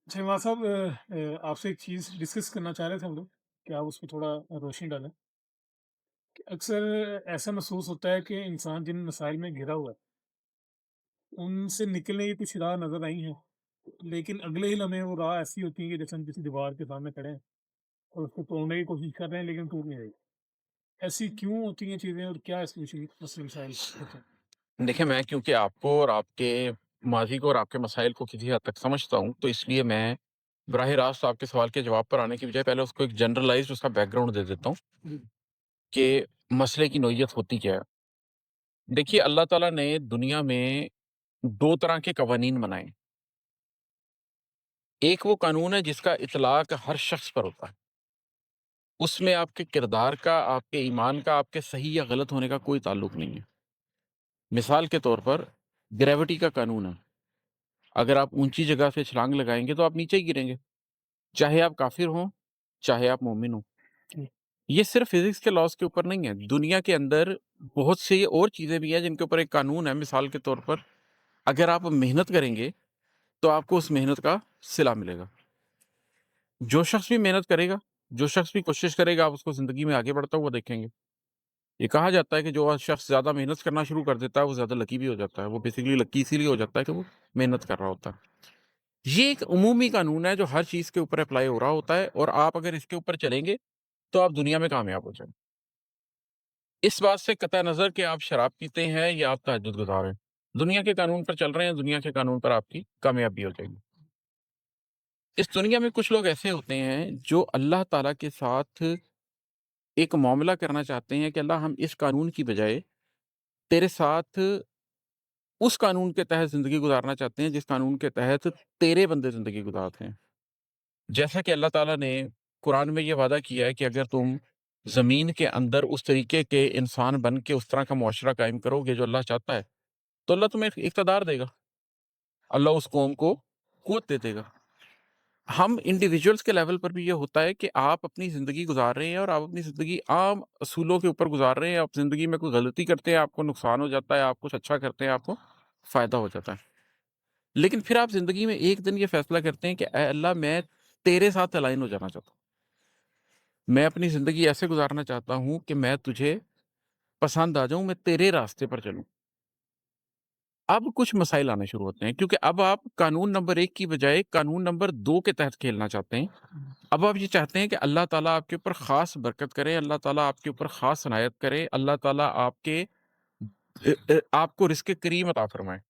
अच्छा इमरान साहब आपसे एक चीज़ डिस्कस करना चाह रहे थे हम लोग कि आप उस पे थोड़ा रोशनी डालें। कि अक्सर ऐसा महसूस होता है कि इंसान जिन मसाइल में घिरा हुआ है, उनसे निकलने की कुछ राह नज़र आई हैं, लेकिन अगले ही लम्हे वो राह ऐसी होती है कि जैसे हम किसी दीवार के सामने खड़े हैं और उसको तोड़ने की कोशिश कर रहे हैं लेकिन टूट नहीं रही। ऐसी क्यों होती हैं चीज़ें और क्या इसके मसले मसाइल होते हैं? देखिए, मैं क्योंकि आपको और आपके माज़ी को और आपके मसाइल को किसी हद तक समझता हूँ, तो इसलिए मैं बराह रास्त आपके सवाल के जवाब पर आने की बजाय पहले उसको एक जनरलाइज़्ड उसका बैकग्राउंड दे देता हूँ जी, कि मसले की नोयत होती क्या है। देखिए, अल्लाह ताला ने दुनिया में 2 तरह के कवानीन बनाए। एक वो कानून है जिसका इतलाक हर शख्स पर होता है। उसमें आपके किरदार का, आपके ईमान का, आपके सही या गलत होने का कोई ताल्लुक नहीं है। मिसाल के तौर पर ग्रेविटी का कानून है। अगर आप ऊँची जगह से छलांग लगाएँगे तो आप नीचे ही गिरेंगे। चाहे आप काफ़िर हों, चाहे आप मोमिन हों। जी, ये सिर्फ़ फ़िज़िक्स के लॉज़ के ऊपर नहीं है, दुनिया के अंदर बहुत सी और चीज़ें भी हैं जिनके ऊपर एक कानून है। मिसाल के तौर पर अगर आप मेहनत करेंगे, तो आपको उस मेहनत का सिला मिलेगा। जो शख्स भी मेहनत करेगा, जो शख्स भी कोशिश करेगा, आप उसको ज़िंदगी में आगे बढ़ता हुआ देखेंगे। ये कहा जाता है कि जो शख्स ज़्यादा मेहनत करना शुरू कर देता है, वो ज़्यादा लकी भी हो जाता है। वो बेसिकली लकी इसीलिए हो जाता है कि वो मेहनत कर रहा होता है। ये एक उमूमी कानून है जो हर चीज़ के ऊपर अप्लाई हो रहा होता है और आप अगर इसके ऊपर चलेंगे, तो आप दुनिया में कामयाब हो जाएँगे। इस बात से कतई नज़र कि आप शराब पीते हैं या आप तहज्जुद गुज़ार हैं। दुनिया के कानून पर चल रहे हैं, दुनिया के कानून पर आपकी कामयाबी हो जाएगी। इस दुनिया में कुछ लोग ऐसे होते हैं जो अल्लाह ताला के साथ एक मामला करना चाहते हैं कि अल्लाह हम इस कानून की बजाय तेरे साथ उस कानून के तहत ज़िंदगी गुज़ारना चाहते हैं जिस कानून के तहत तेरे बंदे ज़िंदगी गुज़ारते हैं। जैसा कि अल्लाह ताला ने कुरान में ये वादा किया है कि अगर तुम ज़मीन के अंदर उस तरीके के इंसान बन के उस तरह का मुआशरा कायम करोगे जो अल्लाह चाहता है, तो अल्लाह तुम्हें इक़्तिदार देगा। अल्लाह उस कौम को क़ुव्वत दे देगा। हम इंडिविजुअल्स के लेवल पर भी ये होता है कि आप अपनी ज़िंदगी गुज़ार रहे हैं और आप अपनी ज़िंदगी आम असूलों के ऊपर गुज़ार रहे हैं। आप ज़िंदगी में कोई गलती करते हैं, आपको नुकसान हो जाता है, आप कुछ अच्छा करते हैं, आपको फ़ायदा हो जाता है। लेकिन फिर आप ज़िंदगी में एक दिन ये फ़ैसला करते हैं कि ऐ अल्लाह मैं तेरे साथ अलाइन हो जाना चाहता हूँ। मैं अपनी ज़िंदगी ऐसे गुज़ारना चाहता हूँ कि मैं तुझे पसंद आ जाऊँ, मैं तेरे रास्ते पर चलूँ। अब कुछ मसाइल आने शुरू होते हैं क्योंकि अब आप कानून नंबर 1 की बजाय कानून नंबर 2 के तहत खेलना चाहते हैं। अब आप ये चाहते हैं कि अल्लाह ताला आपके ऊपर ख़ास बरकत करे, अल्लाह ताला आपके ऊपर ख़ास इनायत करे, अल्लाह ताला आपके आपको रिज़्क़ करीम अता फ़रमाए।